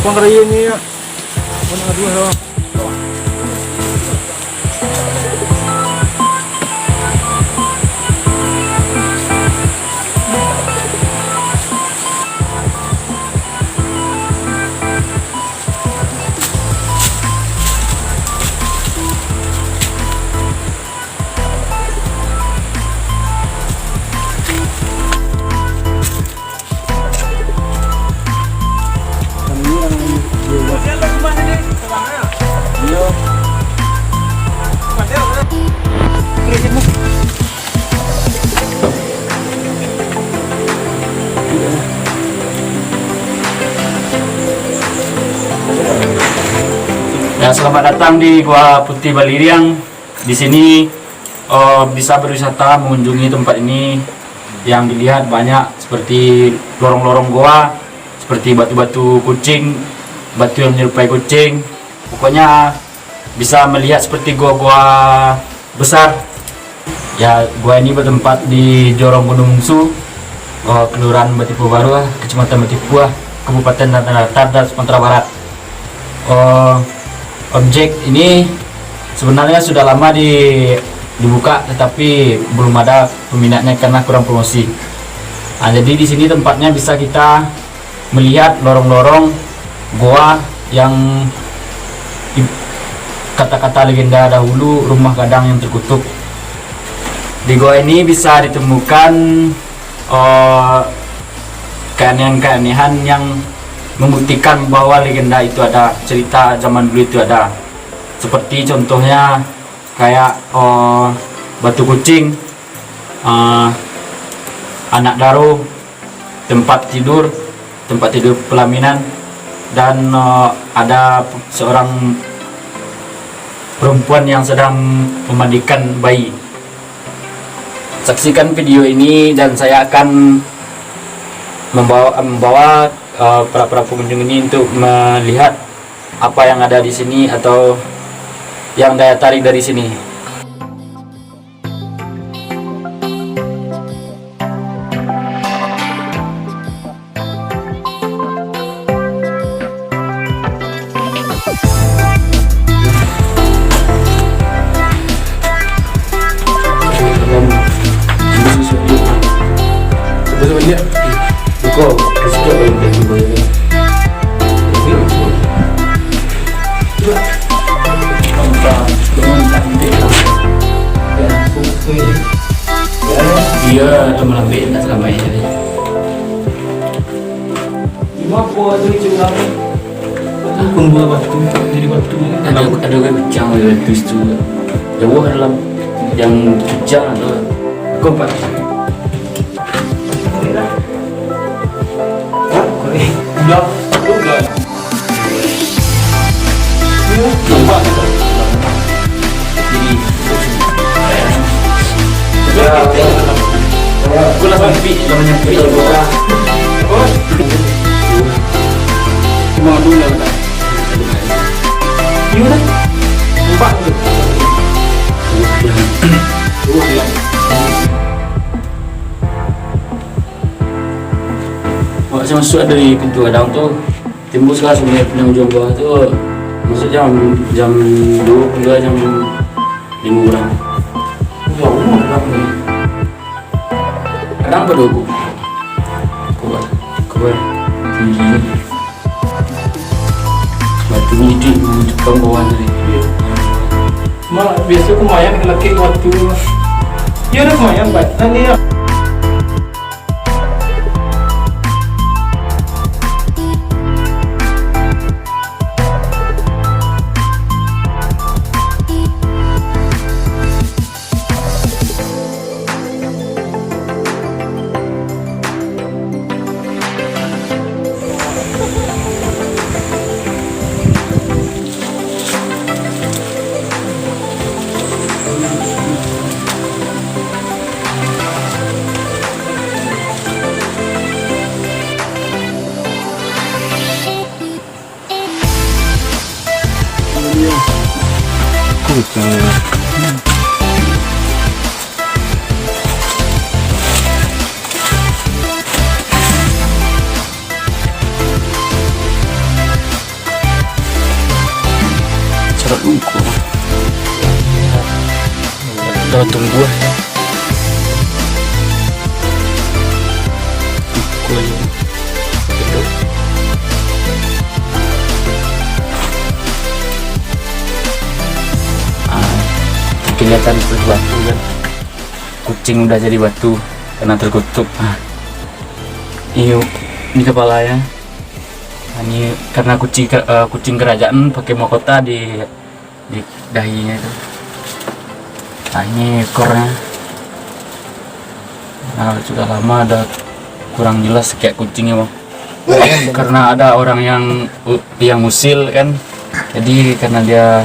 Pangkaraya niya. Ano nga dua ha? Ya, selamat datang di Gua Putih Baliriang. Di sini bisa berwisata mengunjungi tempat ini. Yang dilihat banyak seperti lorong-lorong goa, seperti batu-batu kucing, batu yang menyerupai kucing. Pokoknya bisa melihat seperti gua-gua besar. Ya, gua ini bertempat di Jorong Gunung Su, Kelurahan Batipu Baru, Kecamatan Batipu, Kabupaten Tanah Datar, Sumatera Barat. Objek ini sebenarnya sudah lama dibuka, tetapi belum ada peminatnya karena kurang promosi. Nah, jadi di sini tempatnya bisa kita melihat lorong-lorong goa yang kata-kata legenda dahulu rumah gadang yang terkutuk. Di goa ini bisa ditemukan keanehan-keanehan yang membuktikan bahwa legenda itu ada, cerita zaman dulu itu ada. Seperti contohnya kayak batu kucing, anak daro, tempat tidur pelaminan, dan ada seorang perempuan yang sedang memandikan bayi. Saksikan video ini dan saya akan membawa para pengunjung ini untuk melihat apa yang ada di sini atau yang daya tarik dari sini. Iya, teman ambil tak selama ini. Cuma apa tu cuma kumpul batu, jadi batu. Ada kan kecang batu itu. Jauh dalam yang kecang atau kompak. Udah. Kompak. Jadi aku langsung pi namanya pi bola. Oh. Cuma dulu lah. Iya dah. Empat tu. Wah, saya masuk dari pintu gadang tu, tembuslah sungai penghujung bawah tu. Masuk jam 2 hingga jam 5 orang. Kadang berdoa kuat tinggi batu ini menunjukkan bawah dari Mak biasa kumayan laki waktu. Ya dah kumayan baik. Nanti ya. Kita tunggu aja. Tunggu aja. Hidup. Kelihatan seperti batu kan. Kucing udah jadi batu karena terkutuk. Ini kepalanya. Ini karena kucing kerajaan pakai mahkota di dahinya itu. Nah, ini ekornya. Nah, sudah lama ada kurang jelas kayak kucingnya, Bang. Karena ada orang yang usil kan. Jadi karena dia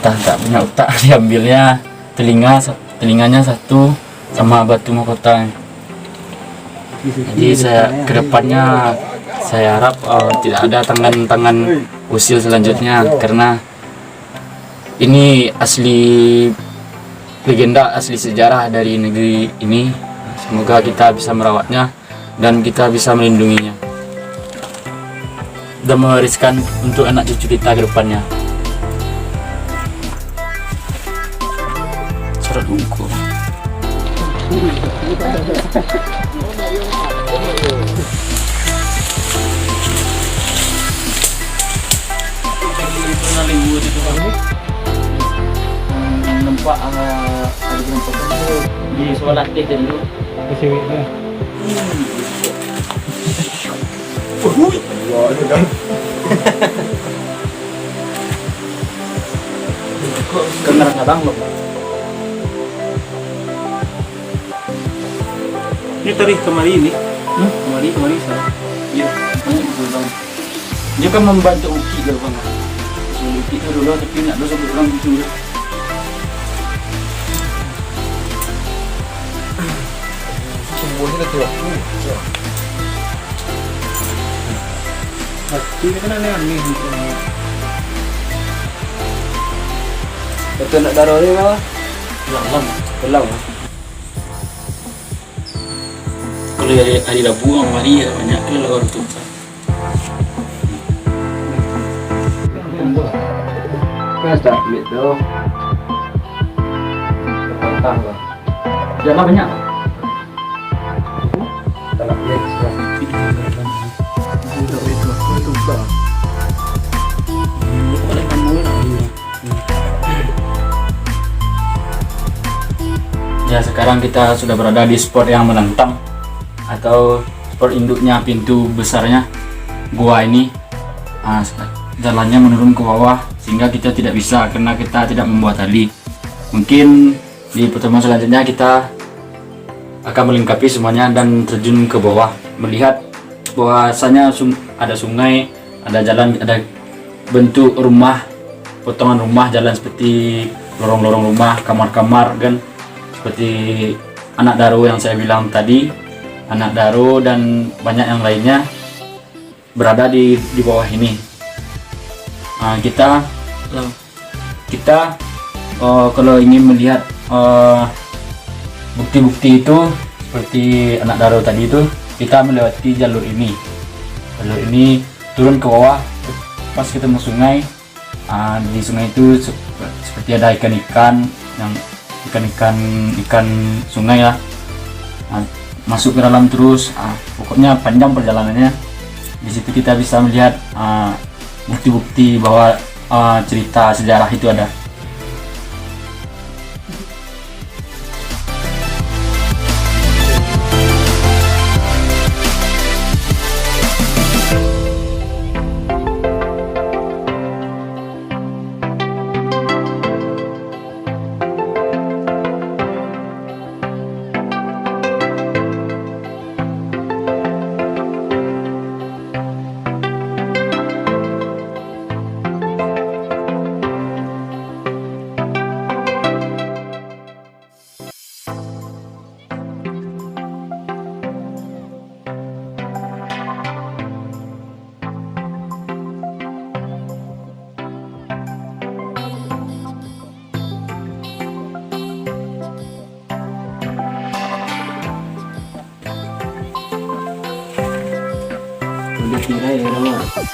tak punya otak, diambilnya telinganya satu sama batu mahkota. Jadi kedepannya saya harap tidak ada tangan usil selanjutnya, karena ini asli legenda, asli sejarah dari negeri ini. Semoga kita bisa merawatnya dan kita bisa melindunginya dan mewariskan untuk anak cucu kita ke depannya. Surat buku. Nampak ada nampak di solat dia dulu. Kesiwiknya. Kena kadang loh. Ini tarikh kemari ini. Kemari saya. Iya. Dia kan membantu Uki kalau bang. Uki itu dulu tapi nak dulu sampai orang gitu. Semuanya tuh. Ini kan aneh gitu. Betul nak taruh ni apa? Pelang. Kalau hari Rabu kemari ya banyak kalau orang tuh. Kan tak ambil tu. Tentang lah. Jamaah banyak. Tak nak ambil extra. Ya, sekarang kita sudah berada di spot yang menantang atau spot induknya, pintu besarnya gua ini. Jalannya menurun ke bawah sehingga kita tidak bisa karena kita tidak membuat tali. Mungkin di pertemuan selanjutnya kita akan melengkapi semuanya dan terjun ke bawah, melihat bahwasanya ada sungai, ada jalan, ada bentuk rumah, potongan rumah, jalan seperti lorong-lorong rumah, kamar-kamar kan, seperti anak daro yang saya bilang tadi, anak daro dan banyak yang lainnya berada di bawah ini. Kita kalau ingin melihat bukti-bukti itu seperti anak daro tadi itu, kita melewati jalur ini turun ke bawah pas ketemu sungai. Di sungai itu seperti ada ikan-ikan sungai lah, masuk ke dalam terus. Pokoknya panjang perjalanannya. Di situ kita bisa melihat bukti-bukti bahwa cerita sejarah itu ada. Boleh kira ya, Rama.